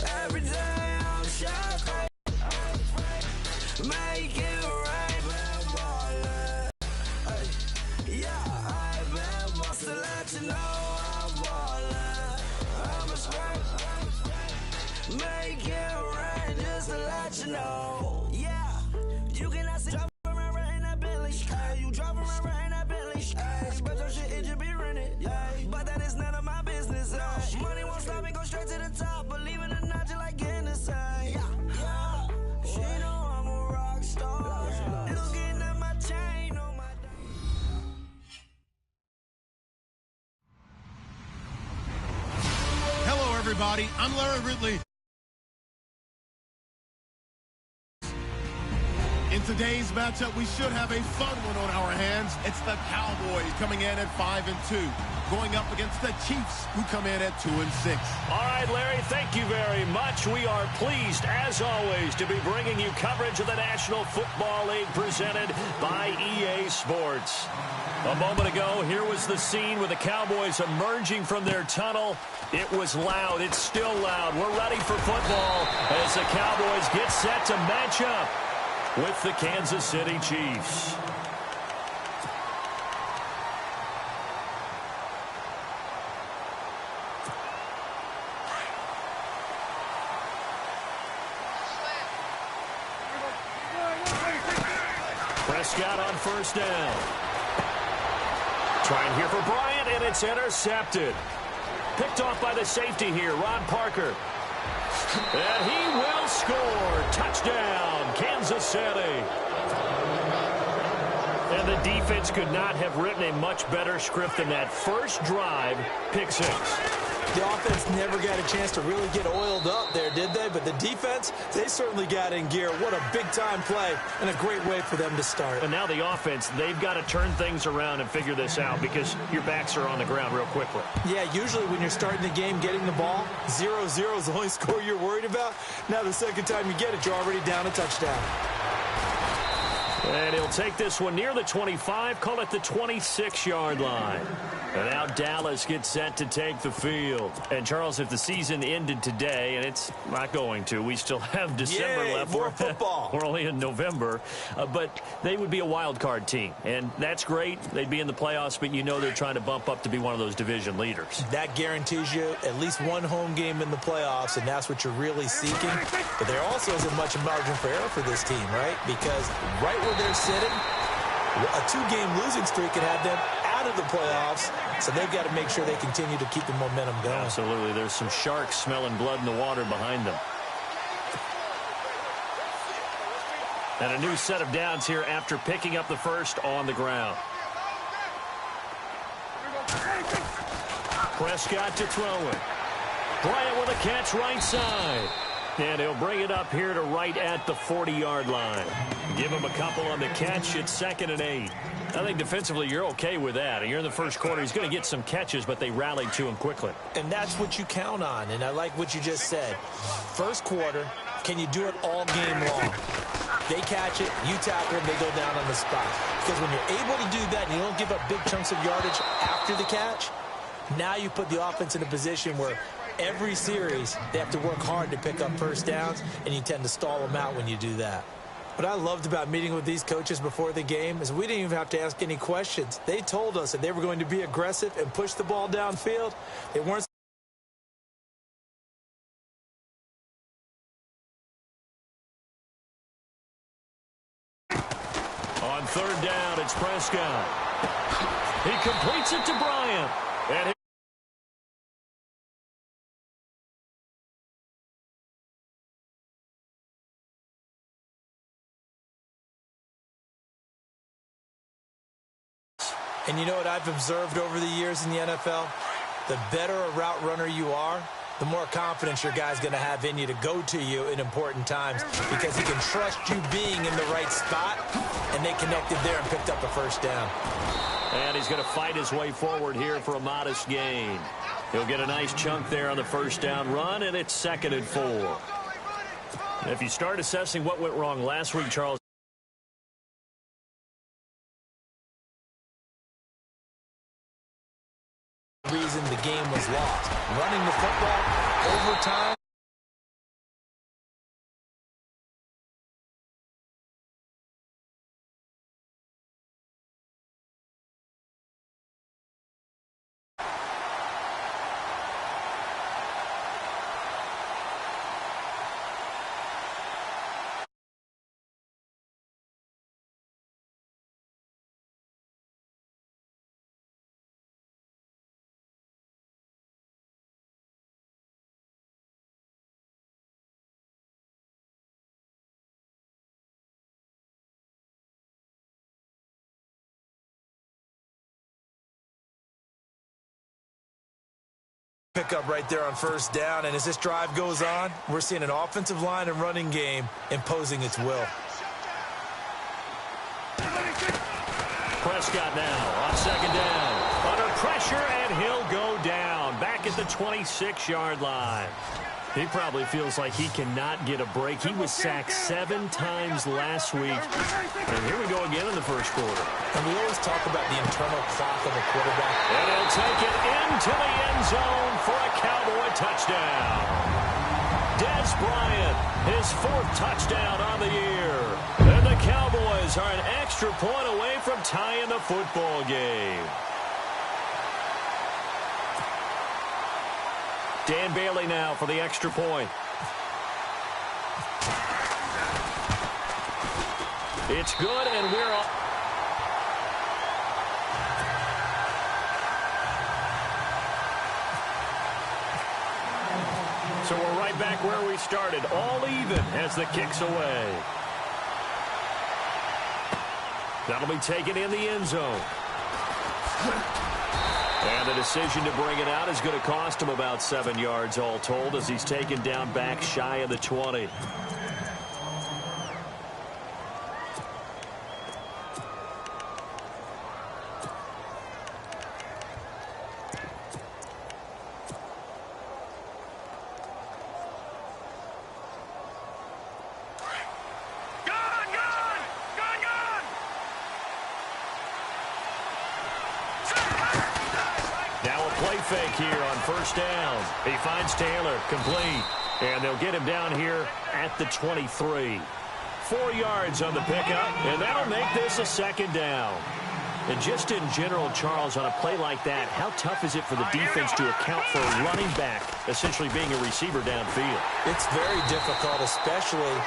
Every day I'm shocked. Make it rain, been ballin'. Yeah, I been must to let you know I'm ballin'. I'm a straight. Make it rain just to let you know. Yeah, you cannot see. Drop around right in that Bentley. Hey, you drop around right in that Bentley. Hey, but your shit, it just be rented. Yeah, but that is none of my business. Money won't stop me, go straight to the top. Believe it or not, you like getting the same. Yeah, yeah. She know I'm a rock star. Looking at my chain on my. Hello, everybody. I'm Larry Ridley. In today's matchup, we should have a fun one on our hands. It's the Cowboys coming in at 5-2, going up against the Chiefs, who come in at 2-6. All right, Larry, thank you very much. We are pleased, as always, to be bringing you coverage of the National Football League presented by EA Sports. A moment ago, here was the scene with the Cowboys emerging from their tunnel. It was loud. It's still loud. We're ready for football as the Cowboys get set to match up with the Kansas City Chiefs. Prescott on first down. Trying here for Bryant, and it's intercepted. Picked off by the safety here, Ron Parker. And he will score. Touchdown, Kansas City. And the defense could not have written a much better script than that first drive, pick six. The offense never got a chance to really get oiled up there, did they? But the defense, they certainly got in gear. What a big-time play and a great way for them to start. And now the offense, they've got to turn things around and figure this out because your backs are on the ground real quickly. Yeah, usually when you're starting the game, getting the ball, 0-0 is the only score you're worried about. Now the second time you get it, you're already down a touchdown. And he'll take this one near the 25, call it the 26-yard line. And now Dallas gets set to take the field. And, Charles, if the season ended today, and it's not going to, we still have December left. More football. We're only in November. But they would be a wild card team. And that's great. They'd be in the playoffs, but you know they're trying to bump up to be one of those division leaders. That guarantees you at least one home game in the playoffs, and that's what you're really seeking. But there also isn't much margin for error for this team, right? Because right where they're sitting, a two-game losing streak could have them out of the playoffs, so they've got to make sure they continue to keep the momentum going. Absolutely. There's some sharks smelling blood in the water behind them. And a new set of downs here after picking up the first on the ground. Prescott to throw it. Bryant with a catch right side. And he'll bring it up here to right at the 40-yard line. Give him a couple on the catch. It's 2nd and 8. I think defensively you're okay with that. And you're in the first quarter. He's going to get some catches, but they rallied to him quickly. And that's what you count on. And I like what you just said. First quarter, can you do it all game long? They catch it, you tackle them, they go down on the spot. Because when you're able to do that and you don't give up big chunks of yardage after the catch, now you put the offense in a position where every series, they have to work hard to pick up first downs, and you tend to stall them out when you do that. What I loved about meeting with these coaches before the game is we didn't even have to ask any questions. They told us that they were going to be aggressive and push the ball downfield. They weren't. On third down, it's Prescott. He completes it to Bryant. And And you know what I've observed over the years in the NFL? The better a route runner you are, the more confidence your guy's going to have in you to go to you in important times because he can trust you being in the right spot, and they connected there and picked up the first down. And he's going to fight his way forward here for a modest gain. He'll get a nice chunk there on the first down run, and it's 2nd and 4. And if you start assessing what went wrong last week, Charles, reason the game was lost. Running the football over time. Pick up right there on first down, and as this drive goes on, we're seeing an offensive line and running game imposing its will. Prescott now on second down. Under pressure, and he'll go down. Back at the 26-yard line. He probably feels like he cannot get a break. He was sacked 7 times last week. And here we go again in the first quarter. And we always talk about the internal clock of a quarterback. And he'll take it into the end zone for a Cowboy touchdown. Dez Bryant, his 4th touchdown on the year. And the Cowboys are an extra point away from tying the football game. Dan Bailey now for the extra point. It's good, and we're off. So we're right back where we started, all even as the kick's away. That'll be taken in the end zone. And the decision to bring it out is going to cost him about 7 yards all told as he's taken down back shy of the 20. Fake here on first down. He finds Taylor, complete. And they'll get him down here at the 23. 4 yards on the pickup, and that'll make this a second down. And just in general, Charles, on a play like that, how tough is it for the defense to account for a running back essentially being a receiver downfield? It's very difficult, especially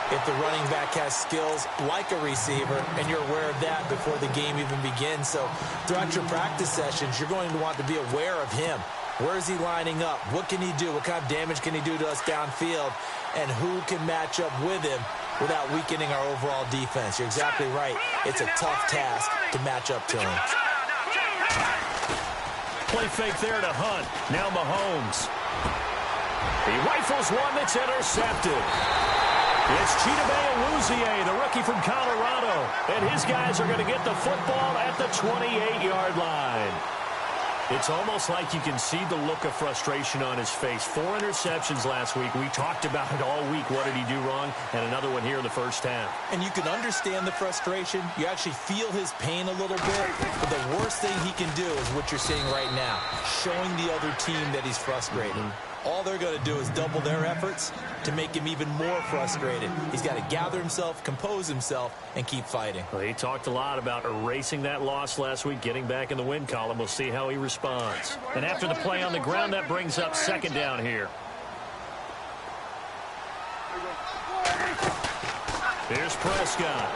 if the running back has skills like a receiver, and you're aware of that before the game even begins. So throughout your practice sessions, you're going to want to be aware of him. Where is he lining up? What can he do? What kind of damage can he do to us downfield? And who can match up with him without weakening our overall defense? You're exactly right. It's a tough task to match up to him. Play fake there to Hunt. Now Mahomes. He rifles one that's intercepted. It's Chidobe Awuzie, the rookie from Colorado. And his guys are going to get the football at the 28-yard line. It's almost like you can see the look of frustration on his face. 4 interceptions last week. We talked about it all week. What did he do wrong? And another one here in the first half. And you can understand the frustration. You actually feel his pain a little bit. But the worst thing he can do is what you're seeing right now, showing the other team that he's frustrated. All they're going to do is double their efforts to make him even more frustrated. He's got to gather himself, compose himself, and keep fighting. Well, he talked a lot about erasing that loss last week, getting back in the win column. We'll see how he responds. And after the play on the ground, that brings up second down here. Here's Prescott.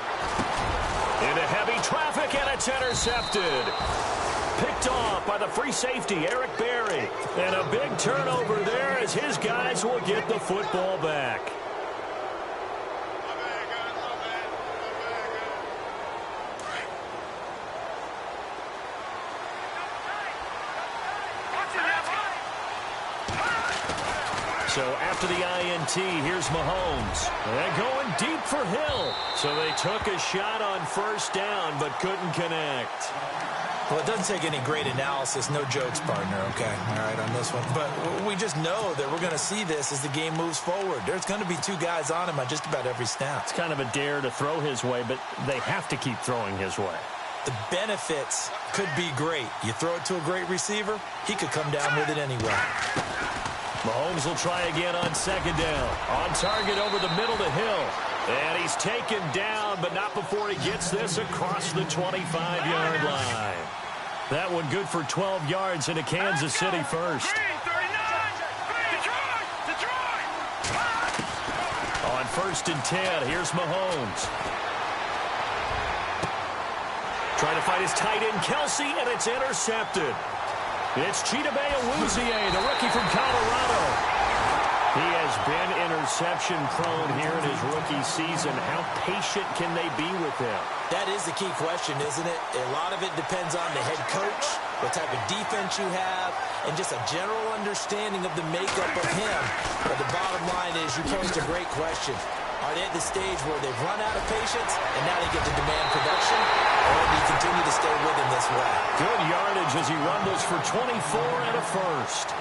Into heavy traffic, and it's intercepted. Picked off by the free safety, Eric Berry. And a big turnover there as his guys will get the football back. So after the INT, here's Mahomes. And going deep for Hill. So they took a shot on first down, but couldn't connect. Well, it doesn't take any great analysis. No jokes, partner, okay? All right, on this one. But we just know that we're going to see this as the game moves forward. There's going to be 2 guys on him on just about every snap. It's kind of a dare to throw his way, but they have to keep throwing his way. The benefits could be great. You throw it to a great receiver, he could come down with it anyway. Mahomes will try again on second down. On target over the middle to Hill. And he's taken down, but not before he gets this across the 25-yard line. That one good for 12 yards into Kansas City first. On first and 10, here's Mahomes. Trying to find his tight end, Kelsey, and it's intercepted. It's Chidobe Awuzie, the rookie from Colorado. He has been interception-prone here in his rookie season. How patient can they be with him? That is the key question, isn't it? A lot of it depends on the head coach, what type of defense you have, and just a general understanding of the makeup of him. But the bottom line is, you posed a great question. Are they at the stage where they've run out of patience and now they get to demand production? Or do you continue to stay with him this way? Good yardage as he rumbles for 24 and a first.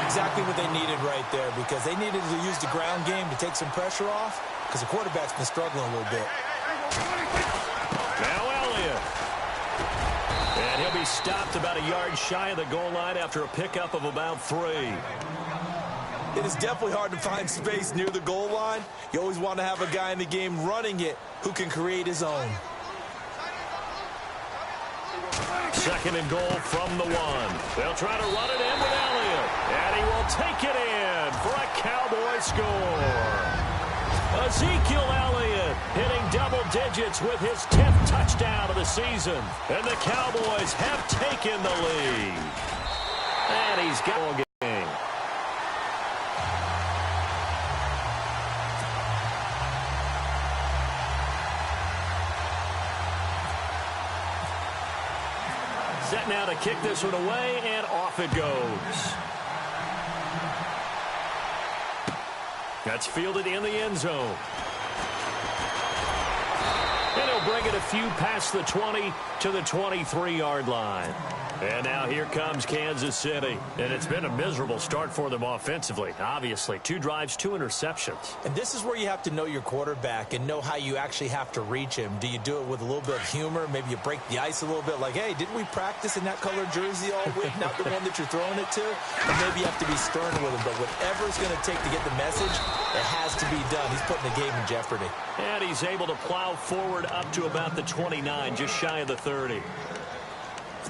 Exactly what they needed right there, because they needed to use the ground game to take some pressure off, because the quarterback's been struggling a little bit. Now Elliott. And he'll be stopped about a yard shy of the goal line after a pickup of about 3. It is definitely hard to find space near the goal line. You always want to have a guy in the game running it who can create his own. Second and goal from the 1. They'll try to run it in with Elliott. And he will take it in for a Cowboy score. Ezekiel Elliott hitting double digits with his 10th touchdown of the season. And the Cowboys have taken the lead. And he's got a game. Set now to kick this one away, and off it goes. That's fielded in the end zone. And he'll bring it a few past the 20 to the 23-yard line. And now here comes Kansas City. And it's been a miserable start for them offensively. Obviously, 2 drives, 2 interceptions. And this is where you have to know your quarterback and know how you actually have to reach him. Do you do it with a little bit of humor? Maybe you break the ice a little bit, like, hey, didn't we practice in that colored jersey all week, not the one that you're throwing it to? Or maybe you have to be stern with him. But whatever it's going to take to get the message, it has to be done. He's putting the game in jeopardy. And he's able to plow forward up to about the 29, just shy of the 30.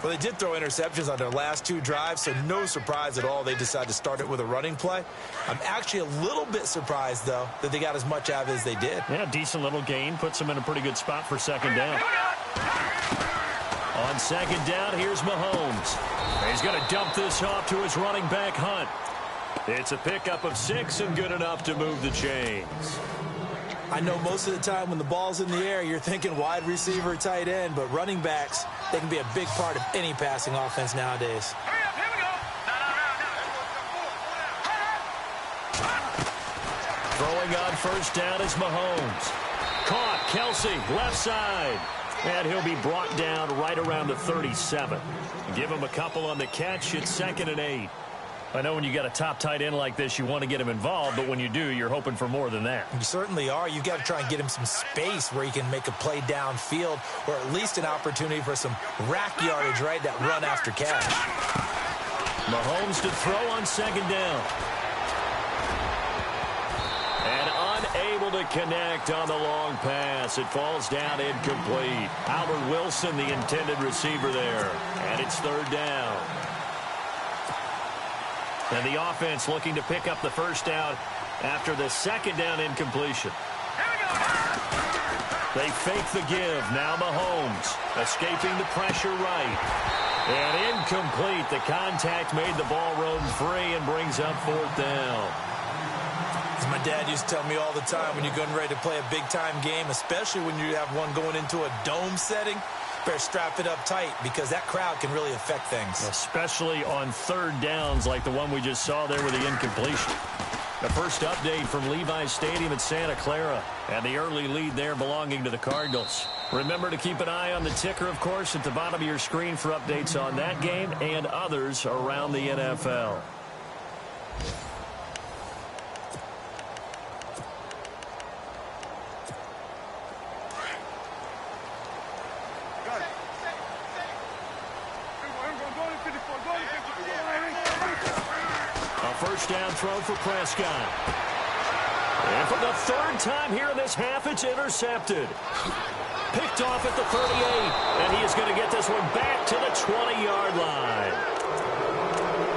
Well, they did throw interceptions on their last 2 drives, so no surprise at all they decided to start it with a running play. I'm actually a little bit surprised, though, that they got as much out of it as they did. Yeah, decent little gain. Puts them in a pretty good spot for second down. On second down, here's Mahomes. He's going to dump this off to his running back, Hunt. It's a pickup of 6 and good enough to move the chains. I know most of the time when the ball's in the air, you're thinking wide receiver, tight end, but running backs, they can be a big part of any passing offense nowadays. Throwing on first down is Mahomes. Caught, Kelsey, left side. And he'll be brought down right around the 37. Give him a couple on the catch. It's 2nd and 8. I know when you got a top tight end like this, you want to get him involved, but when you do, you're hoping for more than that. You certainly are. You've got to try and get him some space where he can make a play downfield, or at least an opportunity for some rack yardage, right? That run after catch. Mahomes to throw on second down. And unable to connect on the long pass. It falls down incomplete. Albert Wilson, the intended receiver there. And it's 3rd down. And the offense looking to pick up the first down after the second down incompletion. They fake the give. Now Mahomes escaping the pressure right. And incomplete. The contact made the ball roam free and brings up 4th down. As my dad used to tell me all the time, when you're getting ready to play a big-time game, especially when you have one going into a dome setting, better strap it up tight because that crowd can really affect things. Especially on 3rd downs like the one we just saw there with the incompletion. The first update from Levi's Stadium in Santa Clara, and the early lead there belonging to the Cardinals. Remember to keep an eye on the ticker, of course, at the bottom of your screen for updates on that game and others around the NFL. First down throw for Prescott. And for the 3rd time here in this half, it's intercepted. Picked off at the 38, and he is going to get this one back to the 20-yard line.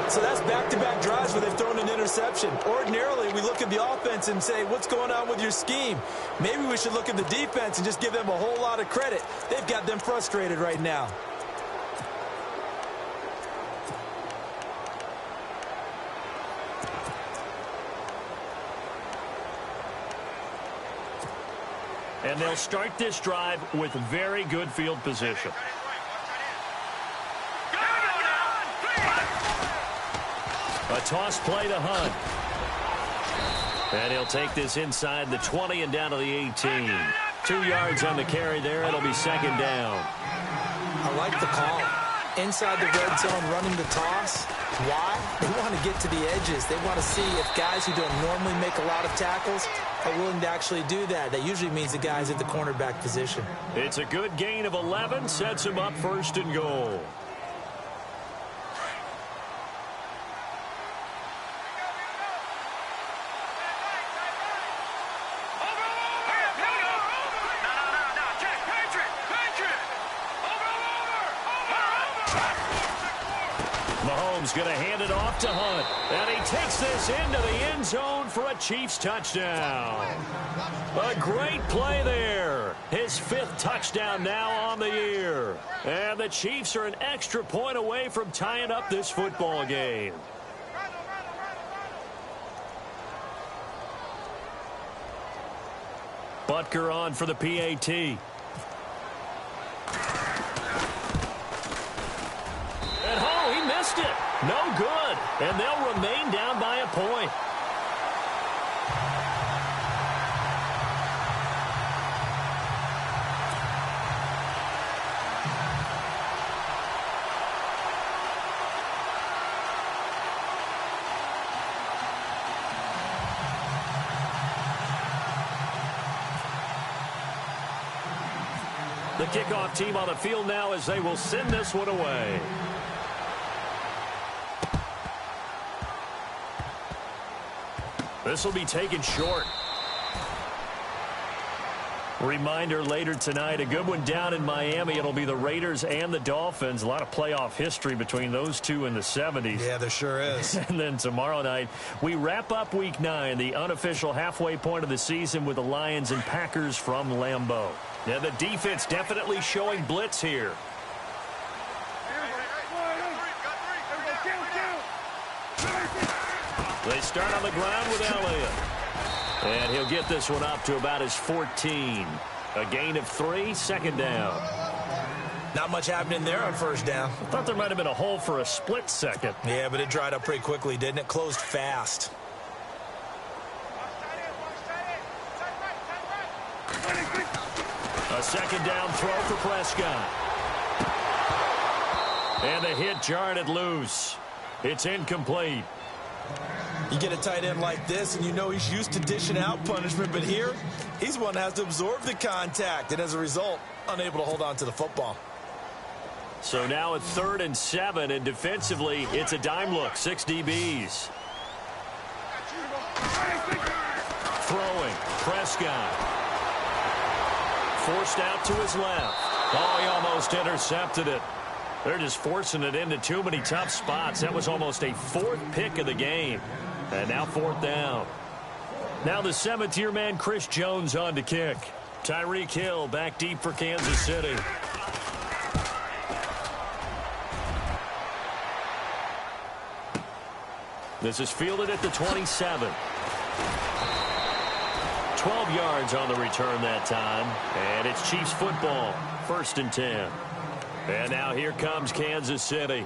So that's back-to-back drives where they've thrown an interception. Ordinarily, we look at the offense and say, what's going on with your scheme? Maybe we should look at the defense and just give them a whole lot of credit. They've got them frustrated right now. And they'll start this drive with very good field position. toss play to Hunt. And he'll take this inside the 20 and down to the 18. 2 yards on the carry there. It'll be second down. I like the call. Inside the red zone, running the toss. Why? They want to get to the edges. They want to see if guys who don't normally make a lot of tackles are willing to actually do that. That usually means the guys at the cornerback position. It's a good gain of 11. Sets him up first and goal. Going to hand it off to Hunt. And he takes this into the end zone for a Chiefs touchdown. A great play there. His 5th touchdown now on the year. And the Chiefs are an extra point away from tying up this football game. Butker on for the PAT. It. No good. And they'll remain down by a point. The kickoff team on the field now as they will send this one away. This will be taken short. Reminder later tonight, a good one down in Miami. It'll be the Raiders and the Dolphins. A lot of playoff history between those two in the 70s. Yeah, there sure is. And then tomorrow night, we wrap up Week 9, the unofficial halfway point of the season with the Lions and Packers from Lambeau. Now, the defense definitely showing blitz here. They start on the ground with Elliott. And he'll get this one up to about his 14. A gain of 3, second down. Not much happening there on first down. I thought there might have been a hole for a split second. Yeah, but it dried up pretty quickly, didn't it? Closed fast. A second down throw for Prescott. And the hit jarred it loose. It's incomplete. You get a tight end like this, and you know he's used to dishing out punishment, but here, he's one that has to absorb the contact, and as a result, unable to hold on to the football. So now it's 3rd and 7, and defensively, it's a dime look, 6 DBs. Throwing, Prescott. Forced out to his left. Oh, he almost intercepted it. They're just forcing it into too many tough spots. That was almost a 4th pick of the game. And now 4th down. Now the 7th-year man, Chris Jones, on to kick. Tyreek Hill back deep for Kansas City. This is fielded at the 27. 12 yards on the return that time. And it's Chiefs football. 1st and 10. And now here comes Kansas City.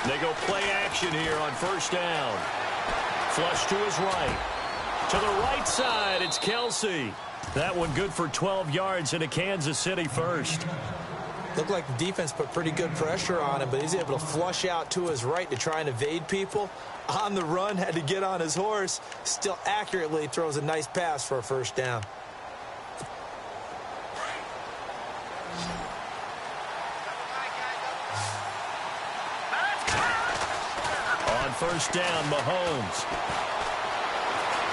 They go play action here on first down. Flush to his right. To the right side, it's Kelsey. That one good for 12 yards into Kansas City first. Looked like the defense put pretty good pressure on him, but he's able to flush out to his right to try and evade people. On the run, had to get on his horse. Still accurately throws a nice pass for a first down. On first down, Mahomes.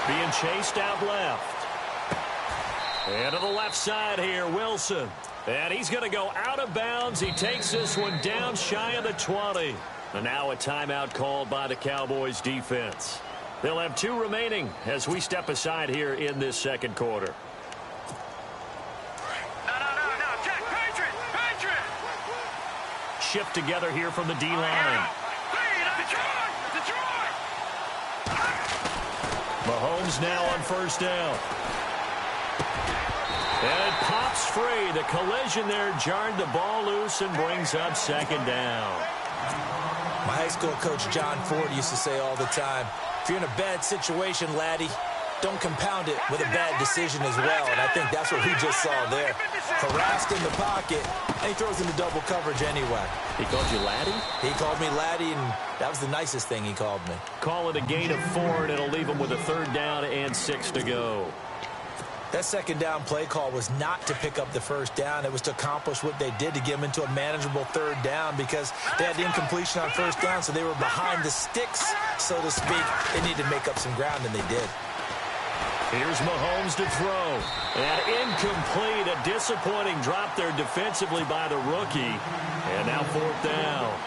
Being chased out left. And to the left side here, Wilson. And he's going to go out of bounds. He takes this one down shy of the 20. And now a timeout called by the Cowboys defense. They'll have 2 remaining as we step aside here in this second quarter. No, shift together here from the D-line. Mahomes now on first down. And it pops free. The collision there jarred the ball loose and brings up second down. My high school coach, John Ford, used to say all the time, if you're in a bad situation, laddie, don't compound it with a bad decision as well. And I think that's what we just saw there. Harassed in the pocket, and he throws into double coverage anyway. He called you laddie? He called me laddie, and that was the nicest thing he called me. Call it a gain of 4, and it'll leave him with a third down and 6 to go. That second down play call was not to pick up the first down. It was to accomplish what they did, to get them into a manageable third down, because they had the incompletion on first down, so they were behind the sticks, so to speak. They needed to make up some ground, and they did. Here's Mahomes to throw. And incomplete. A disappointing drop there defensively by the rookie. And now fourth down.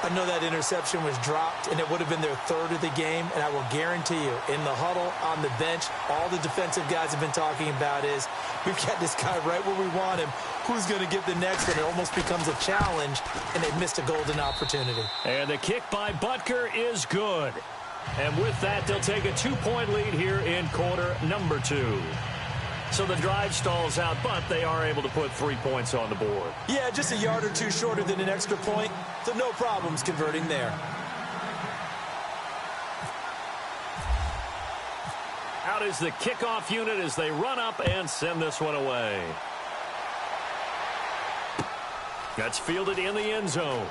I know that interception was dropped, and it would have been their third of the game, and I will guarantee you, in the huddle, on the bench, all the defensive guys have been talking about is, we've got this guy right where we want him. Who's going to get the next one? It almost becomes a challenge, and they missed a golden opportunity. And the kick by Butker is good. And with that, they'll take a 2-point lead here in quarter number 2. So the drive stalls out, but they are able to put 3 points on the board. Yeah, just a yard or two shorter than an extra point, so no problems converting there. Out is the kickoff unit as they run up and send this one away. That's fielded in the end zone.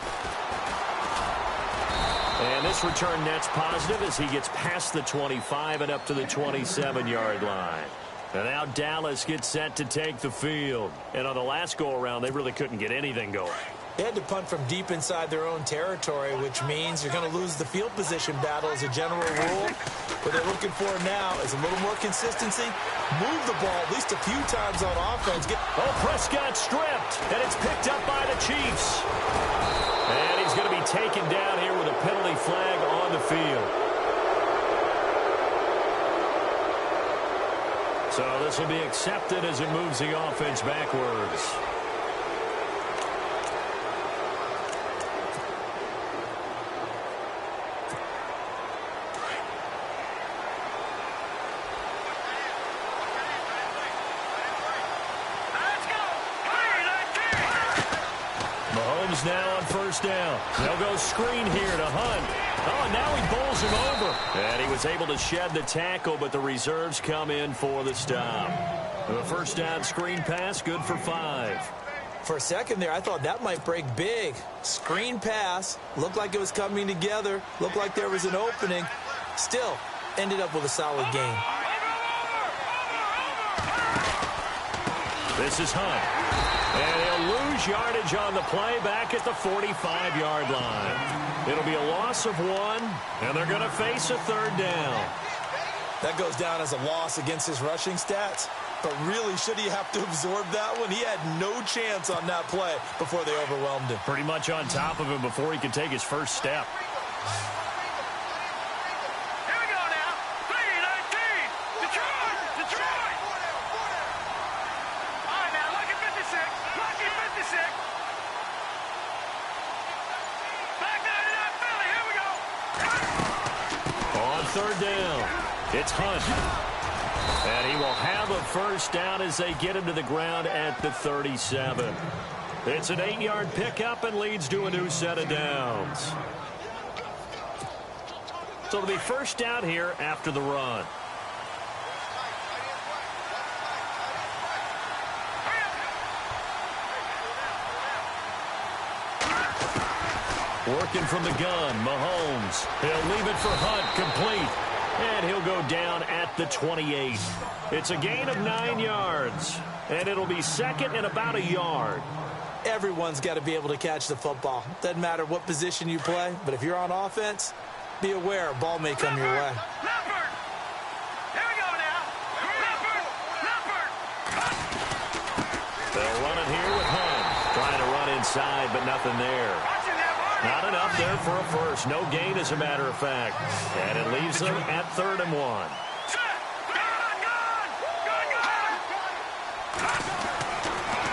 And this return net's positive as he gets past the 25 and up to the 27-yard line. And now Dallas gets set to take the field. And on the last go-around, they really couldn't get anything going. They had to punt from deep inside their own territory, which means you're going to lose the field position battle as a general rule. What they're looking for now is a little more consistency. Move the ball at least a few times on offense. Prescott stripped, and it's picked up by the Chiefs. And he's going to be taken down here with a penalty flag on the field. So this will be accepted as it moves the offense backwards. Mahomes now on first down. They'll go screen here to Hunt. Oh, and now he bowls him over. And he was able to shed the tackle, but the reserves come in for the stop. The first down screen pass, good for 5. For a second there, I thought that might break big. Screen pass, looked like it was coming together, looked like there was an opening. Still, ended up with a solid gain. This is Hunt. And he'll lose yardage on the play back at the 45-yard line. It'll be a loss of 1, and they're going to face a third down. That goes down as a loss against his rushing stats. But really, should he have to absorb that one? He had no chance on that play before they overwhelmed him. Pretty much on top of him before he could take his first step. Here we go now. 3-19. Detroit! Detroit! All right, now, lucky 56. Lucky 56. Back 99 Philly. Here we go. On third down, it's Hunt. And he will have a first down as they get him to the ground at the 37. It's an 8-yard pickup and leads to a new set of downs. So it'll be first down here after the run. Working from the gun, Mahomes. He'll leave it for Hunt, complete. And he'll go down at the 28. It's a gain of 9 yards. And it'll be second and about a yard. Everyone's got to be able to catch the football. Doesn't matter what position you play, but if you're on offense, be aware a ball may come your way. Leopard! Here we go now. Leopard! Leopard! They'll run it here with Hunt. Trying to run inside, but nothing there. Not enough there for a first. No gain, as a matter of fact. And it leaves them at 3rd and 1.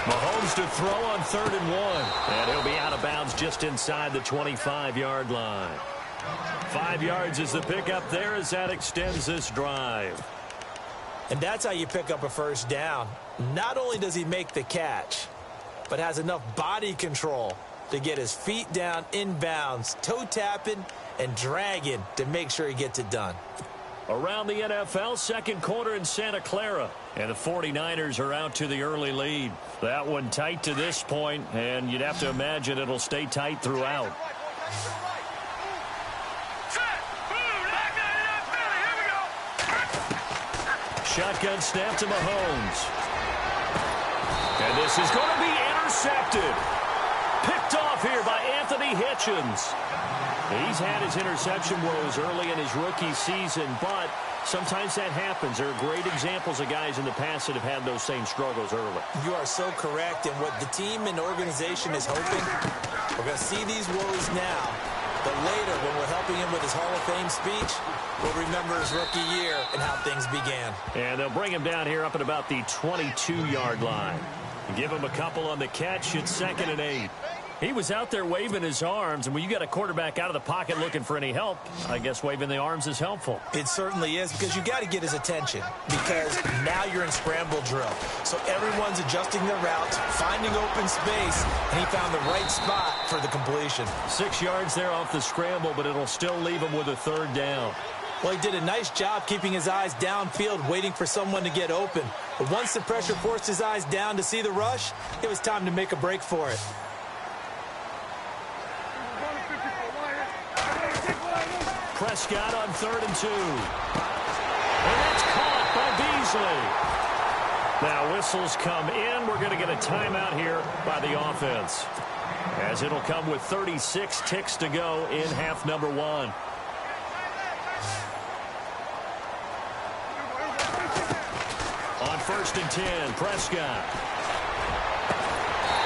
Mahomes begins to throw on 3rd and 1. And he'll be out of bounds just inside the 25-yard line. 5 yards is the pickup there as that extends this drive. And that's how you pick up a first down. Not only does he make the catch, but has enough body control to get his feet down inbounds, toe tapping and dragging to make sure he gets it done. Around the NFL, second quarter in Santa Clara. And the 49ers are out to the early lead. That one tight to this point, and you'd have to imagine it'll stay tight throughout. Shotgun snap to Mahomes. And this is going to be intercepted. Picked off here by Anthony Hitchens. He's had his interception woes early in his rookie season, but sometimes that happens. There are great examples of guys in the past that have had those same struggles early. You are so correct, and what the team and organization is hoping, we're going to see these woes now, but later when we're helping him with his Hall of Fame speech, we'll remember his rookie year and how things began. And they'll bring him down here up at about the 22-yard line. Give him a couple on the catch. It's 2nd and 8. He was out there waving his arms, and when you got a quarterback out of the pocket looking for any help, I guess waving the arms is helpful. It certainly is, because you got to get his attention, because now you're in scramble drill. So everyone's adjusting their routes, finding open space, and he found the right spot for the completion. 6 yards there off the scramble, but it'll still leave him with a 3rd down. Well, he did a nice job keeping his eyes downfield, waiting for someone to get open. But once the pressure forced his eyes down to see the rush, it was time to make a break for it. Prescott on 3rd and 2. And that's caught by Beasley. Now whistles come in. We're going to get a timeout here by the offense, as it'll come with 36 ticks to go in half number 1. On 1st and 10, Prescott.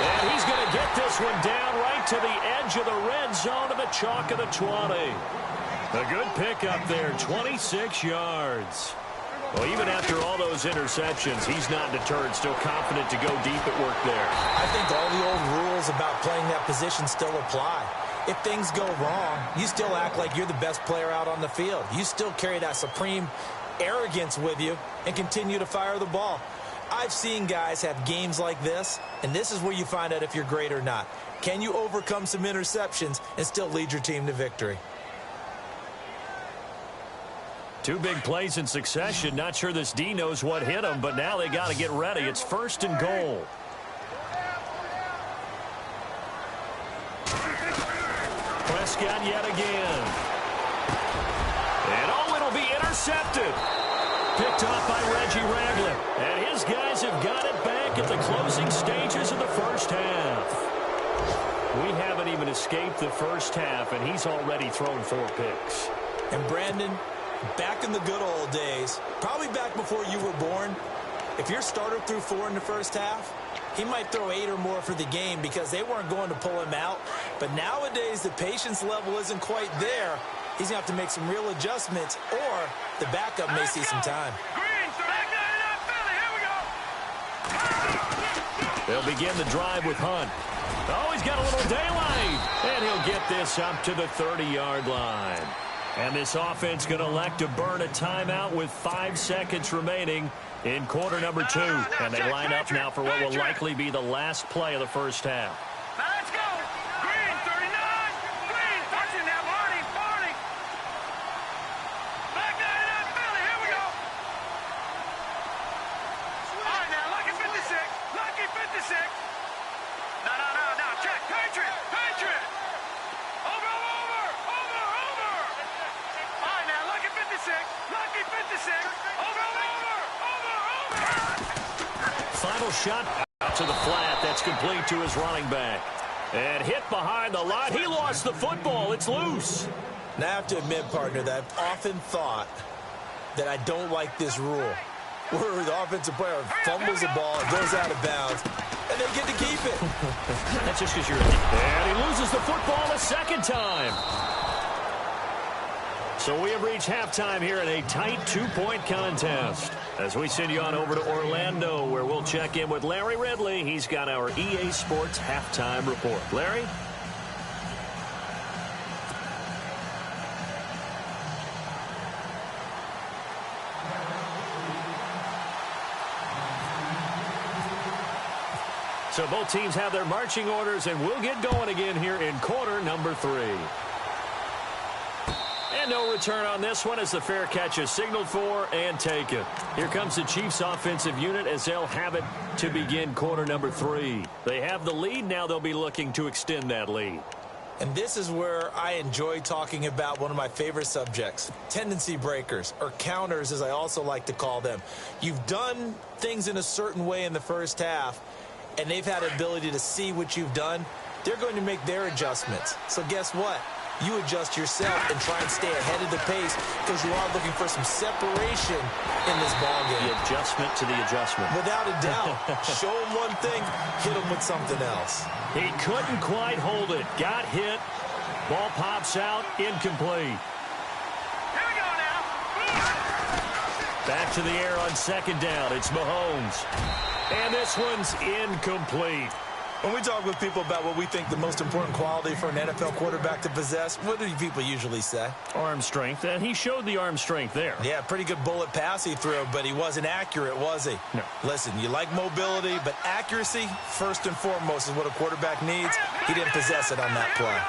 And he's going to get this one down right to the edge of the red zone of the chalk of the 20. A good pickup there, 26 yards. Well, even after all those interceptions, he's not deterred, still confident to go deep at work there. I think all the old rules about playing that position still apply. If things go wrong, you still act like you're the best player out on the field. You still carry that supreme arrogance with you and continue to fire the ball. I've seen guys have games like this, and this is where you find out if you're great or not. Can you overcome some interceptions and still lead your team to victory? 2 big plays in succession. Not sure this D knows what hit him, but now they got to get ready. It's 1st and goal. Prescott yet again. And oh, it'll be intercepted. Picked off by Reggie Ragland. And his guys have got it back at the closing stages of the first half. We haven't even escaped the first half, and he's already thrown 4 picks. And Brandon, back in the good old days, probably back before you were born, if your starter threw 4 in the first half, he might throw 8 or more for the game because they weren't going to pull him out. But nowadays, the patience level isn't quite there. He's going to have to make some real adjustments, or the backup may see some time. They'll begin the drive with Hunt. Oh, he's got a little daylight. And he'll get this up to the 30-yard line. And this offense going to elect to burn a timeout with 5 seconds remaining in quarter number 2. And they line up now for what will likely be the last play of the first half. Now let's go. Green, 39. Green, touching that 40. Back 99, Philly. Here we go. All right, now, lucky 56. Lucky 56. No. Check. Patriot. Over. All right, now, lucky 56. Lucky 56. Over. Final shot out to the flat. That's complete to his running back. And hit behind the line. He lost the football. It's loose. Now I have to admit, partner, that I've often thought that I don't like this rule, where the offensive player fumbles the ball, goes out of bounds, and they get to keep it. That's just because you're in. And he loses the football a second time. So we have reached halftime here in a tight 2-point contest. As we send you on over to Orlando, where we'll check in with Larry Ridley. He's got our EA Sports halftime report. Larry? So both teams have their marching orders, and we'll get going again here in quarter number 3. And no return on this one as the fair catch is signaled for and taken. Here comes the Chiefs offensive unit as they'll have it to begin quarter number 3. They have the lead. Now they'll be looking to extend that lead. And this is where I enjoy talking about one of my favorite subjects, tendency breakers, or counters as I also like to call them. You've done things in a certain way in the first half, and they've had the ability to see what you've done. They're going to make their adjustments. So guess what? You adjust yourself and try and stay ahead of the pace because you are looking for some separation in this ballgame. The adjustment to the adjustment. Without a doubt. Show them one thing, hit them with something else. He couldn't quite hold it. Got hit. Ball pops out. Incomplete. Here we go now. Back to the air on second down. It's Mahomes. And this one's incomplete. When we talk with people about what we think the most important quality for an NFL quarterback to possess, what do people usually say? Arm strength, and he showed the arm strength there. Yeah, pretty good bullet pass he threw, but he wasn't accurate, was he? No. Listen, you like mobility, but accuracy, first and foremost, is what a quarterback needs. He didn't possess it on that play.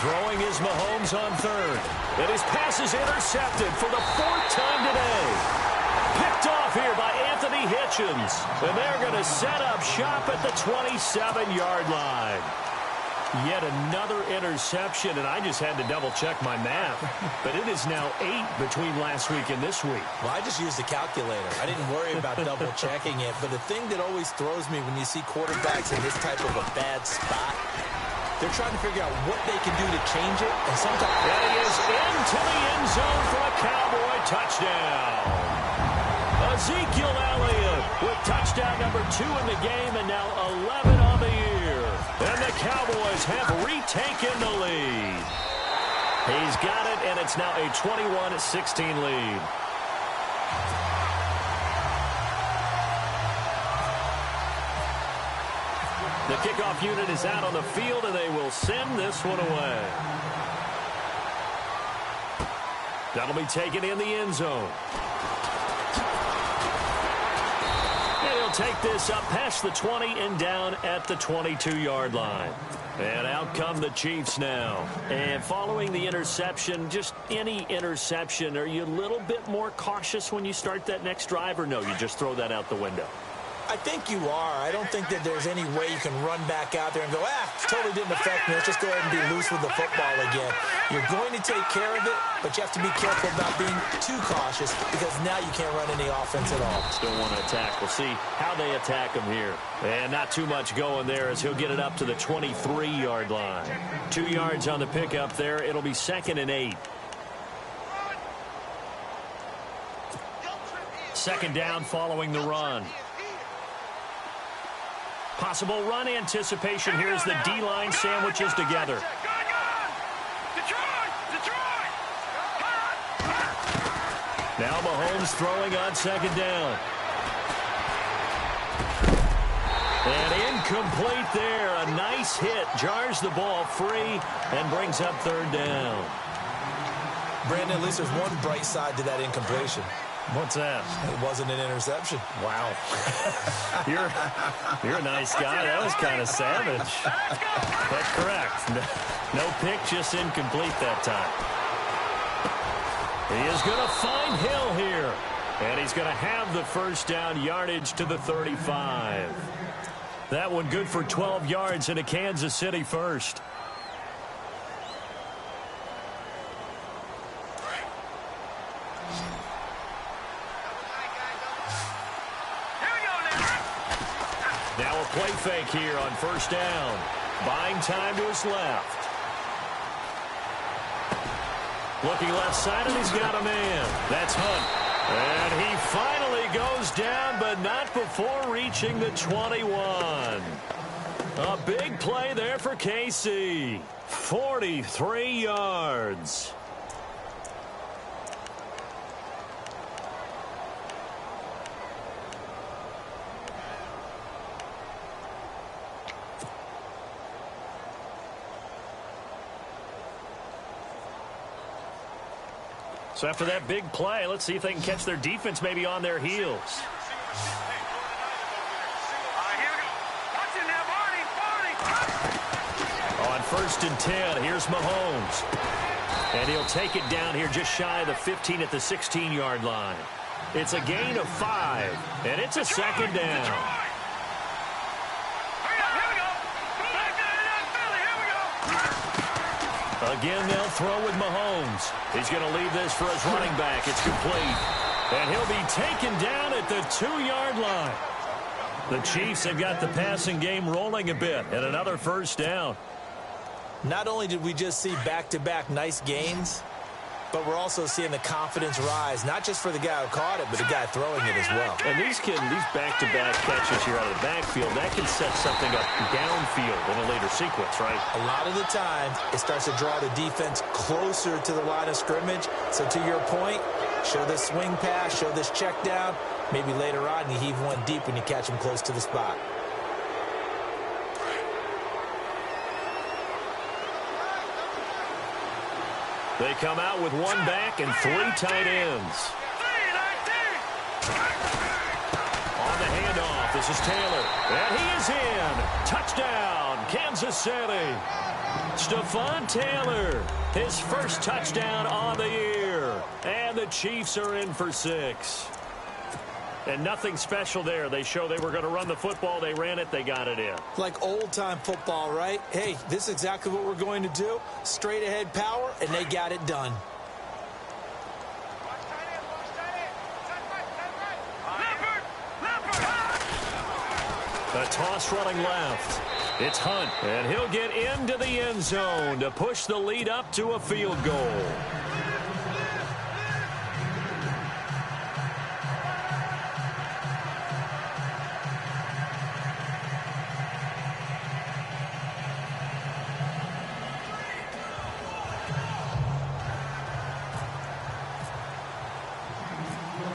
Throwing is Mahomes on third. And his pass is intercepted for the 4th time today. Picked off here by Anthony Hitchens. And they're going to set up shop at the 27-yard line. Yet another interception, and I just had to double-check my math. But it is now 8 between last week and this week. Well, I just used a calculator. I didn't worry about double-checking it. But the thing that always throws me when you see quarterbacks in this type of a bad spot, they're trying to figure out what they can do to change it. And sometimes... And he is into the end zone for a Cowboy touchdown. Ezekiel Elliott with touchdown number 2 in the game and now 11 on the year. And the Cowboys have retaken the lead. He's got it, and it's now a 21-16 lead. The kickoff unit is out on the field, and they will send this one away. That'll be taken in the end zone. Take this up past the 20 and down at the 22-yard line. And out come the Chiefs now. And following the interception, just any interception, are you a little bit more cautious when you start that next drive, or no, you just throw that out the window? I think you are. I don't think that there's any way you can run back out there and go, totally didn't affect me. Let's just go ahead and be loose with the football again. You're going to take care of it, but you have to be careful about being too cautious because now you can't run any offense at all. Still want to attack. We'll see how they attack him here. And not too much going there as he'll get it up to the 23-yard line. 2 yards on the pickup there. It'll be 2nd and 8. Second down following the run. Possible run anticipation. Here's the D-line sandwiches together. Now Mahomes throwing on second down. And incomplete there. A nice hit. Jars the ball free and brings up 3rd down. Brandon, at least there's one bright side to that incompletion. What's that? It wasn't an interception. Wow. You're a nice guy. That was kind of savage. That's correct. No pick, just incomplete that time. He is going to find Hill here. And he's going to have the first down yardage to the 35. That one good for 12 yards and a Kansas City first. Now a play fake here on first down. Buying time to his left. Looking left side, and he's got a man. That's Hunt. And he finally goes down, but not before reaching the 21. A big play there for KC. 43 yards. So after that big play, let's see if they can catch their defense maybe on their heels. On 1st and 10, here's Mahomes. And he'll take it down here just shy of the 15 at the 16-yard line. It's a gain of 5, and it's a second down. Again, they'll throw with Mahomes. He's going to leave this for his running back. It's complete. And he'll be taken down at the 2-yard line. The Chiefs have got the passing game rolling a bit, and another first down. Not only did we just see back-to-back nice gains, but we're also seeing the confidence rise, not just for the guy who caught it, but the guy throwing it as well. And these back-to-back catches here out of the backfield, that can set something up downfield in a later sequence, right? A lot of the time, it starts to draw the defense closer to the line of scrimmage. So to your point, show this swing pass, show this check down. Maybe later on, you heave one deep when you catch him close to the spot. They come out with one back and 3 tight ends. On the handoff, this is Taylor. And he is in. Touchdown, Kansas City. Stephon Taylor, his first touchdown on the year. And the Chiefs are in for 6. And nothing special there. They show they were going to run the football. They ran it. They got it in. Like old-time football, right? Hey, this is exactly what we're going to do. Straight-ahead power, and they got it done. A toss running left. It's Hunt, and he'll get into the end zone to push the lead up to a field goal.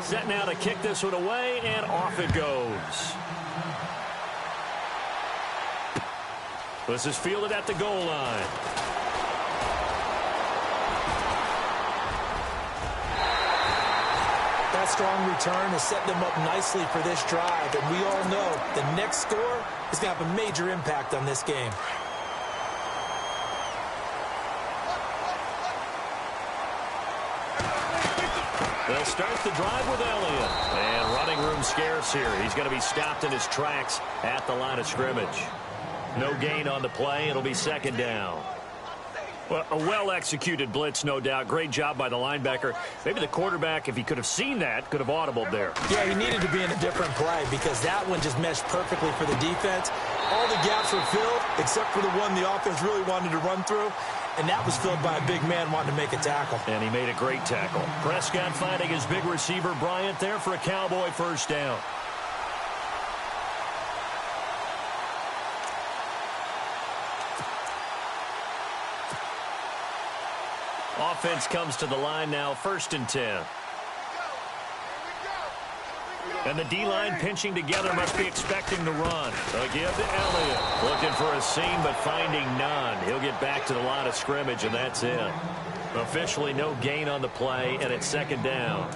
Set now to kick this one away, and off it goes. This is fielded at the goal line. That strong return has set them up nicely for this drive, and we all know the next score is going to have a major impact on this game. They'll start the drive with Elliott. And running room scarce here. He's going to be stopped in his tracks at the line of scrimmage. No gain on the play. It'll be second down. Well, a well-executed blitz, no doubt. Great job by the linebacker. Maybe the quarterback, if he could have seen that, could have audibled there. Yeah, he needed to be in a different play because that one just meshed perfectly for the defense. All the gaps were filled except for the one the offense really wanted to run through. And that was filled by a big man wanting to make a tackle. And he made a great tackle. Prescott finding his big receiver, Bryant, there for a Cowboy first down. Offense comes to the line now, 1st and 10. And the D-line pinching together must be expecting the run. A give to Elliott. Looking for a seam, but finding none. He'll get back to the line of scrimmage, and that's it. Officially no gain on the play, and it's second down.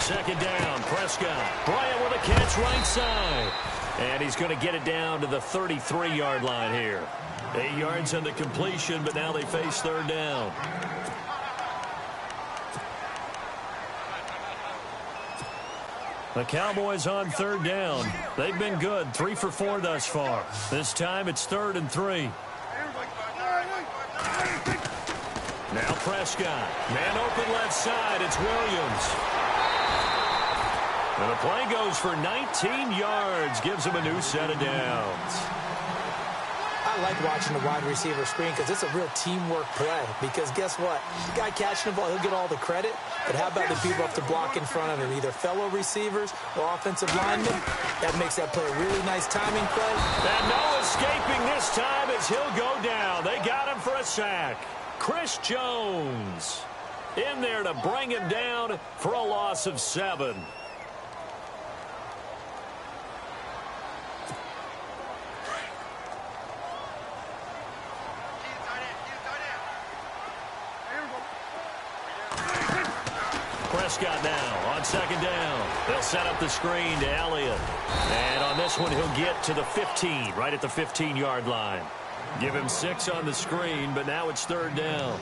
Second down, Prescott. Bryant with a catch right side. And he's going to get it down to the 33-yard line here. 8 yards on the completion, but now they face third down. The Cowboys on third down. They've been good, 3 for 4 thus far. This time it's 3rd and 3. Now Prescott. Man open left side. It's Williams. And the play goes for 19 yards. Gives him a new set of downs. I like watching the wide receiver screen because it's a real teamwork play. Because guess what? The guy catching the ball, he'll get all the credit. But how about the people up to block in front of him? Either fellow receivers or offensive linemen. That makes that play a really nice timing play. And no escaping this time as he'll go down. They got him for a sack. Chris Jones in there to bring him down for a loss of 7. Prescott now on second down. They'll set up the screen to Elliott. And on this one, he'll get to the 15, right at the 15-yard line. Give him 6 on the screen, but now it's third down.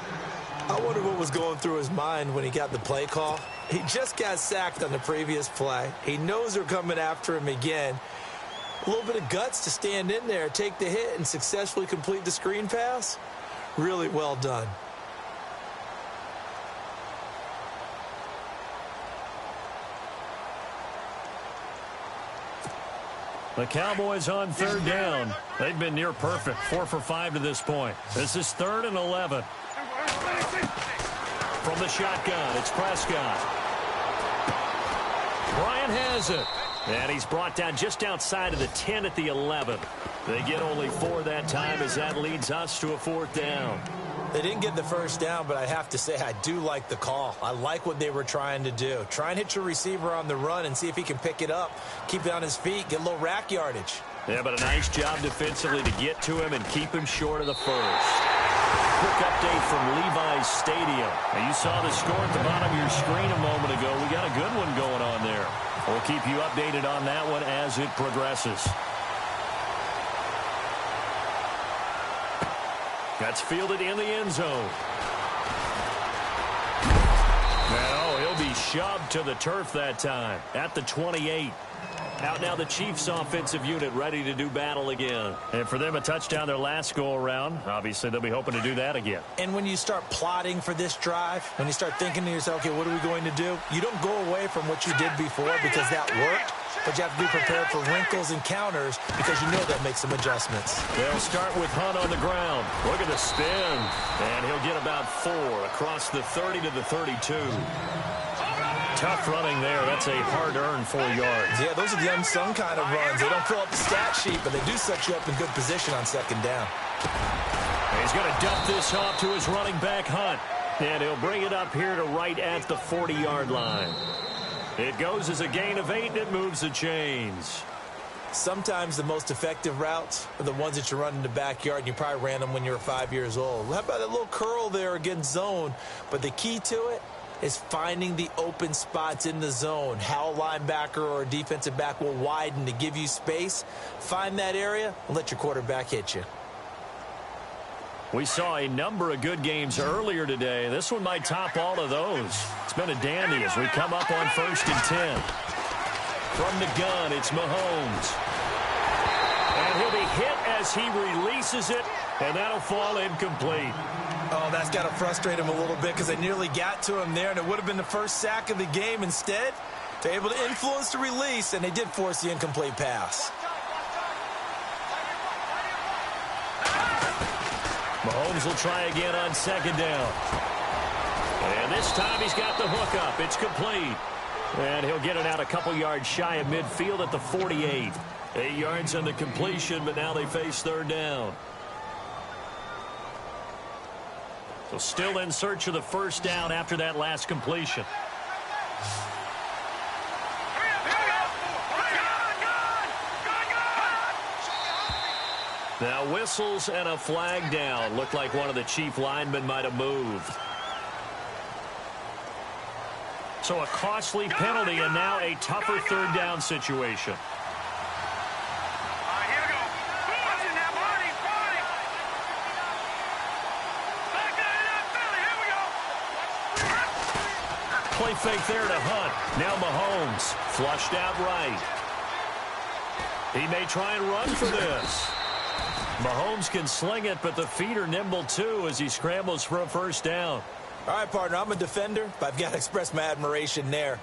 I wonder what was going through his mind when he got the play call. He just got sacked on the previous play. He knows they're coming after him again. A little bit of guts to stand in there, take the hit, and successfully complete the screen pass. Really well done. The Cowboys on third down. They've been near perfect, 4 for 5 to this point. This is 3rd and 11. From the shotgun, it's Prescott. Bryant has it. And he's brought down just outside of the 10 at the 11. They get only 4 that time as that leads us to a 4th down. They didn't get the first down, but I have to say I do like the call. I like what they were trying to do. Try and hit your receiver on the run and see if he can pick it up, keep it on his feet, get a little rack yardage. Yeah, but a nice job defensively to get to him and keep him short of the first. Quick update from Levi's Stadium. Now, you saw the score at the bottom of your screen a moment ago. We got a good one going on there. We'll keep you updated on that one as it progresses. That's fielded in the end zone. Now he'll be shoved to the turf that time at the 28. Out now the Chiefs offensive unit ready to do battle again. And for them a touchdown their last go around. Obviously they'll be hoping to do that again. And when you start plotting for this drive, when you start thinking to yourself, okay, what are we going to do? You don't go away from what you did before because that worked. But you have to be prepared for wrinkles and counters because you know they'll make some adjustments. They'll start with Hunt on the ground. Look at the spin. And he'll get about 4 across the 30 to the 32. Tough running there. That's a hard-earned 4 yards. Yeah, those are the unsung kind of runs. They don't fill up the stat sheet, but they do set you up in good position on second down. And he's going to dump this off to his running back, Hunt. And he'll bring it up here to right at the 40-yard line. It goes as a gain of 8, and it moves the chains. Sometimes the most effective routes are the ones that you run in the backyard, and you probably ran them when you were 5 years old. How about that little curl there against zone? But the key to it is finding the open spots in the zone. How a linebacker or a defensive back will widen to give you space. Find that area and let your quarterback hit you. We saw a number of good games earlier today. This one might top all of those. It's been a dandy as we come up on 1st and 10. From the gun, it's Mahomes. And he'll be hit as he releases it, and that'll fall incomplete. Oh, that's got to frustrate him a little bit because they nearly got to him there, and it would have been the first sack of the game. Instead, they're able to influence the release, and they did force the incomplete pass. Mahomes will try again on second down. And this time he's got the hook up. It's complete. And he'll get it out a couple yards shy of midfield at the 48. 8 yards on the completion, but now they face third down. So still in search of the first down after that last completion. Now whistles and a flag down. Looked like one of the Chief linemen might have moved. So a costly penalty and now a tougher third down situation. Here we go. Watch it now, Marty. Back there, here we go. Play fake there to Hunt. Now Mahomes flushed out right. He may try and run for this. Mahomes can sling it, but the feet are nimble too as he scrambles for a first down. All right, partner, I'm a defender, but I've got to express my admiration there.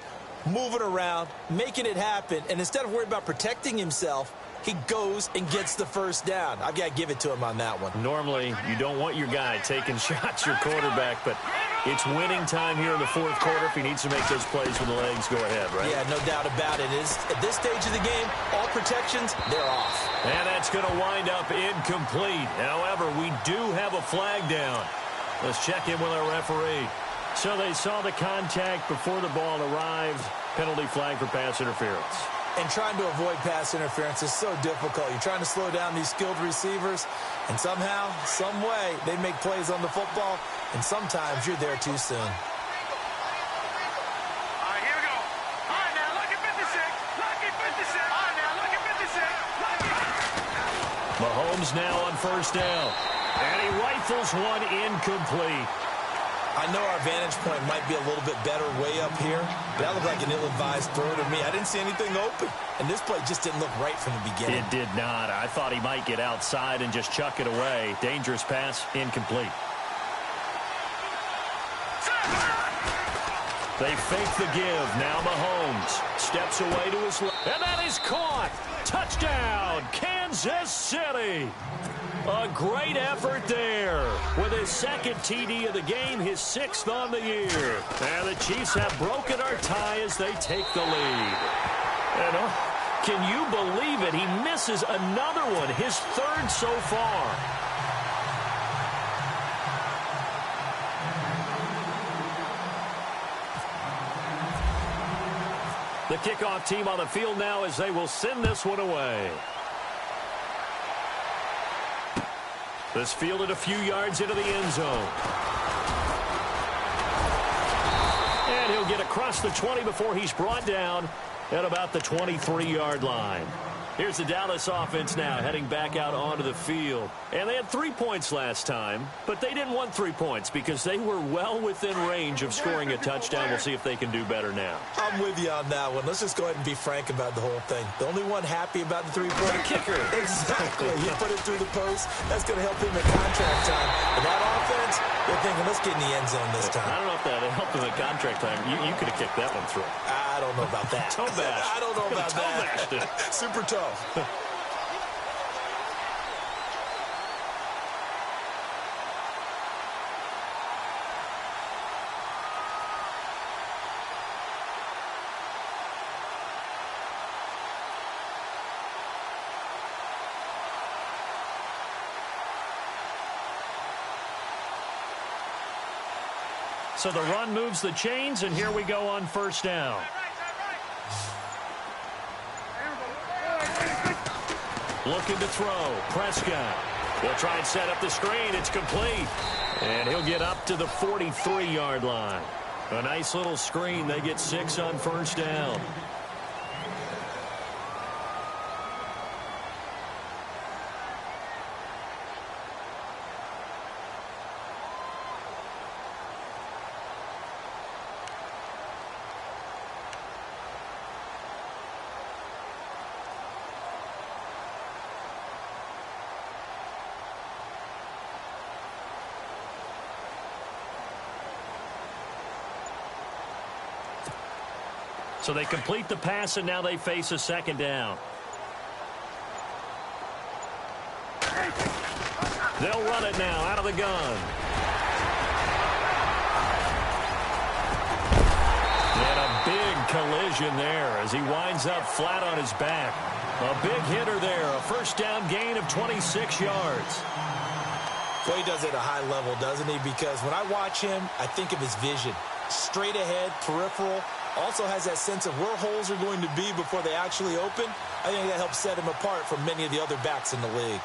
Moving around, making it happen, and instead of worrying about protecting himself, he goes and gets the first down. I've got to give it to him on that one. Normally, you don't want your guy taking shots, your quarterback, but it's winning time here in the fourth quarter. If he needs to make those plays with the legs, go ahead, right? Yeah, no doubt about it. At this stage of the game, all protections, they're off. And that's going to wind up incomplete. However, we do have a flag down. Let's check in with our referee. So they saw the contact before the ball arrived. Penalty flag for pass interference. And trying to avoid pass interference is so difficult. You're trying to slow down these skilled receivers, and somehow, some way, they make plays on the football, and sometimes you're there too soon. Mahomes now on first down. And he rifles one incomplete. I know our vantage point might be a little bit better way up here, but that looked like an ill-advised throw to me. I didn't see anything open, and this play just didn't look right from the beginning. It did not. I thought he might get outside and just chuck it away. Dangerous pass, incomplete. They fake the give. Now Mahomes steps away to his left, and that is caught. Touchdown, Kansas City. A great effort there. With his second TD of the game, his 6th on the year. And the Chiefs have broken our tie as they take the lead. And can you believe it? He misses another one, his 3rd so far. The kickoff team on the field now as they will send this one away. This fielded a few yards into the end zone. And he'll get across the 20 before he's brought down at about the 23-yard line. Here's the Dallas offense now heading back out onto the field. And they had 3 points last time, but they didn't want 3 points because they were well within range of scoring a touchdown. We'll see if they can do better now. I'm with you on that one. Let's just go ahead and be frank about the whole thing. The only one happy about the three-point kicker. Exactly. You put it through the post. That's going to help him at contract time. But that offense, they're thinking, let's get in the end zone this time. I don't know if that helped him at contract time. You could have kicked that one through. I don't know about that. Toe bash. I don't know about toe that. Bashed it. Super tough. So the run moves the chains, and here we go on first down. Looking to throw. Prescott. He'll try and set up the screen. It's complete. And he'll get up to the 43-yard line. A nice little screen. They get 6 on first down. So they complete the pass, and now they face a second down. They'll run it now out of the gun. And a big collision there as he winds up flat on his back. A big hitter there, a first down gain of 26 yards. Well, he does it at a high level, doesn't he? Because when I watch him, I think of his vision. Straight ahead, peripheral. Also has that sense of where holes are going to be before they actually open. I think that helps set him apart from many of the other backs in the league.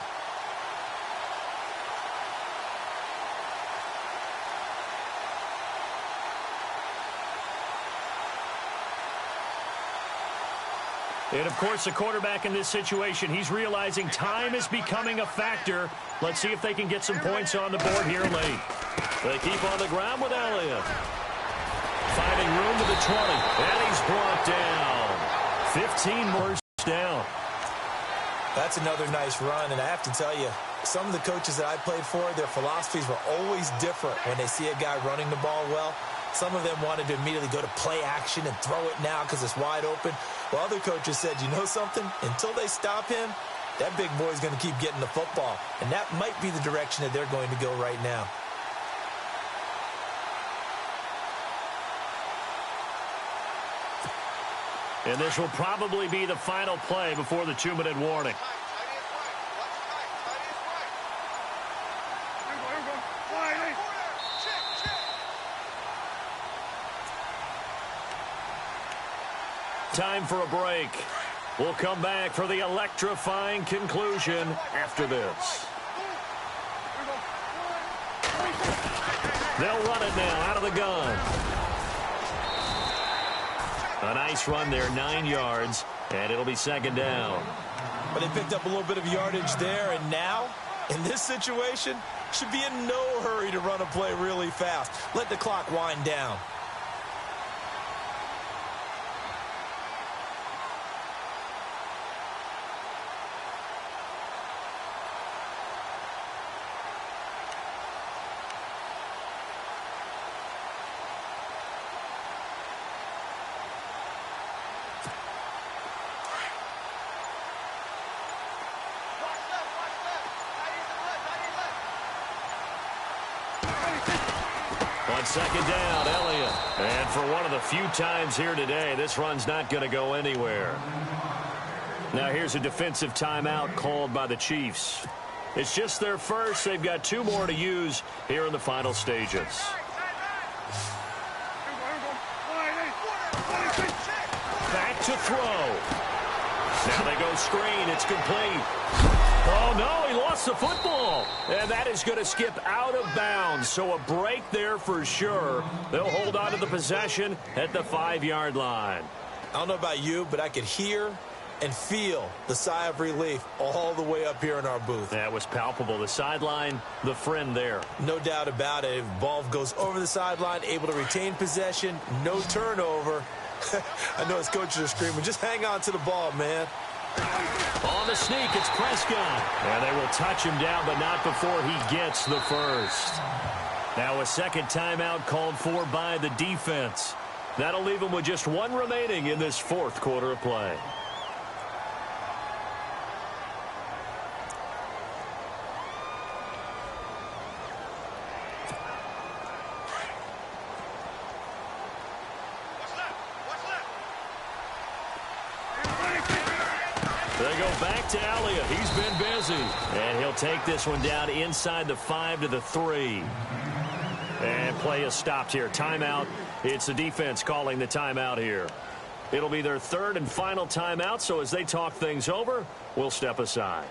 And, of course, the quarterback in this situation, he's realizing time is becoming a factor. Let's see if they can get some points on the board here late. They keep on the ground with Elliott. Finding room to the 20, and he's brought down. 15 more down. That's another nice run, and I have to tell you, some of the coaches that I played for, their philosophies were always different when they see a guy running the ball well. Some of them wanted to immediately go to play action and throw it now because it's wide open. While other coaches said, you know something? Until they stop him, that big boy's going to keep getting the football. And that might be the direction that they're going to go right now. And this will probably be the final play before the 2-minute warning. Time for a break. We'll come back for the electrifying conclusion after this. They'll run it now out of the gun. A nice run there, 9 yards, and it'll be second down. But they picked up a little bit of yardage there, and now, in this situation, should be in no hurry to run a play really fast. Let the clock wind down. On second down, Elliott. And for one of the few times here today, this run's not going to go anywhere. Now here's a defensive timeout called by the Chiefs. It's just their first. They've got 2 more to use here in the final stages. Back to throw. Now they go screen. It's complete. Oh, no, he lost the football. And that is going to skip out of bounds. So a break there for sure. They'll hold on to the possession at the 5-yard line. I don't know about you, but I could hear and feel the sigh of relief all the way up here in our booth. That was palpable. The sideline, the friend there. No doubt about it. If ball goes over the sideline, able to retain possession, no turnover. I know his coaches are screaming, just hang on to the ball, man. On the sneak, it's Prescott. And they will touch him down, but not before he gets the first. Now a second timeout called for by the defense. That'll leave them with just 1 remaining in this 4th quarter of play. They go back to Elliott. He's been busy. And he'll take this one down inside the 5 to the 3. And play is stopped here. Timeout. It's the defense calling the timeout here. It'll be their 3rd and final timeout, so as they talk things over, we'll step aside.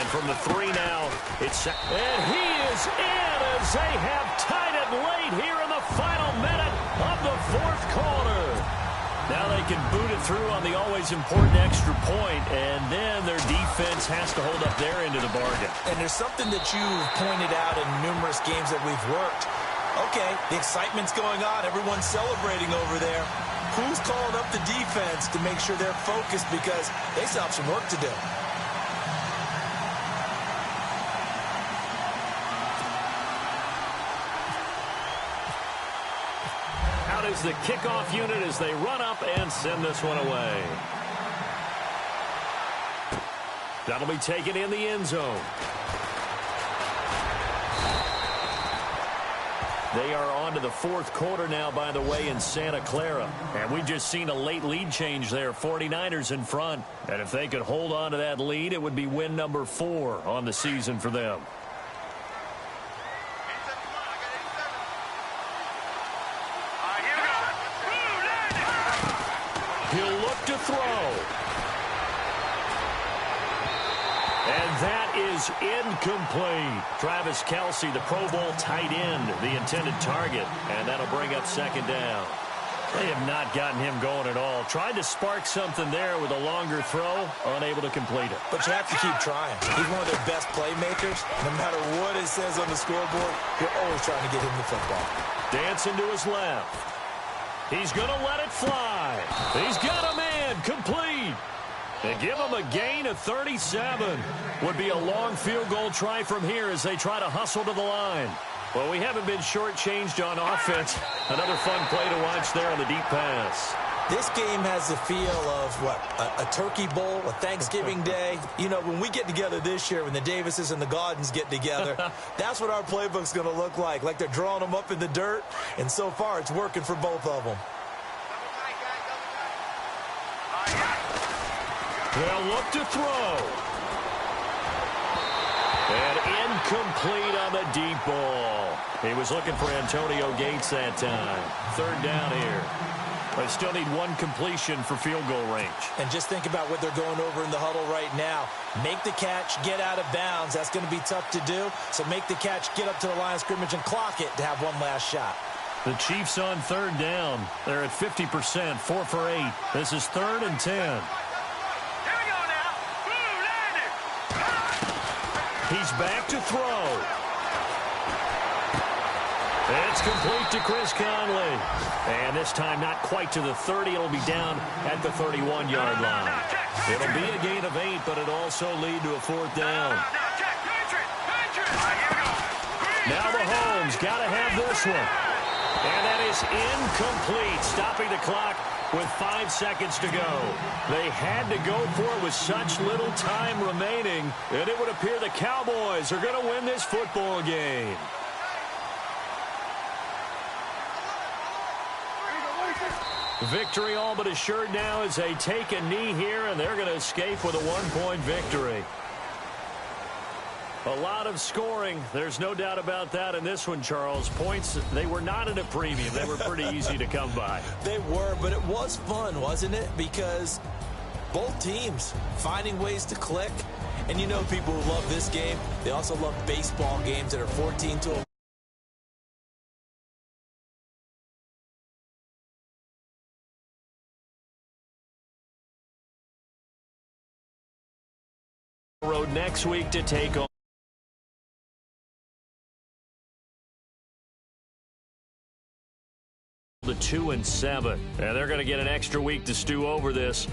From the 3 now, and he is in as they have tied it late here in the final minute of the 4th quarter. Now they can boot it through on the always important extra point, and then their defense has to hold up their end of the bargain. And there's something that you've pointed out in numerous games that we've worked. Okay, the excitement's going on. Everyone's celebrating over there. Who's calling up the defense to make sure they're focused because they still have some work to do? Is the kickoff unit as they run up and send this one away. That'll be taken in the end zone. They are on to the 4th quarter now, by the way, in Santa Clara. And we've just seen a late lead change there. 49ers in front. And if they could hold on to that lead, it would be win number 4 on the season for them. He'll look to throw. And that is incomplete. Travis Kelce, the Pro Bowl tight end, the intended target. And that'll bring up 2nd down. They have not gotten him going at all. Tried to spark something there with a longer throw, unable to complete it. But you have to keep trying. He's one of their best playmakers. No matter what it says on the scoreboard, you're always trying to get him the football. Dancing to his left. He's going to let it fly. He's got a man, complete. They give him a gain of 37. Would be a long field goal try from here as they try to hustle to the line. Well, we haven't been shortchanged on offense. Another fun play to watch there on the deep pass. This game has the feel of, what, a turkey bowl, a Thanksgiving day. You know, when we get together this year, when the Davises and the Gaudens get together, that's what our playbook's going to look like. Like they're drawing them up in the dirt, and so far it's working for both of them. They'll look to throw. And incomplete on the deep ball. He was looking for Antonio Gates that time. 3rd down here. They still need one completion for field goal range. And just think about what they're going over in the huddle right now. Make the catch, get out of bounds. That's going to be tough to do. So make the catch, get up to the line of scrimmage, and clock it to have one last shot. The Chiefs on third down. They're at 50%, 4 for 8. This is 3rd and 10. Here we go now. Blue landed. He's back to throw. It's complete to Chris Conley. And this time not quite to the 30. It'll be down at the 31-yard line. It'll be a gain of 8, but it'll also lead to a 4th down. Now Mahomes got to have this one. And that is incomplete, stopping the clock with 5 seconds to go. They had to go for it with such little time remaining, and it would appear the Cowboys are going to win this football game. Victory all but assured now as they take a knee here, and they're going to escape with a 1-point victory. A lot of scoring. There's no doubt about that in this one, Charles. Points, they were not at a premium. They were pretty easy to come by. They were, but it was fun, wasn't it? Because both teams finding ways to click. And you know people who love this game, they also love baseball games that are 14-11. Road next week to take on the 2-7, and they're going to get an extra week to stew over this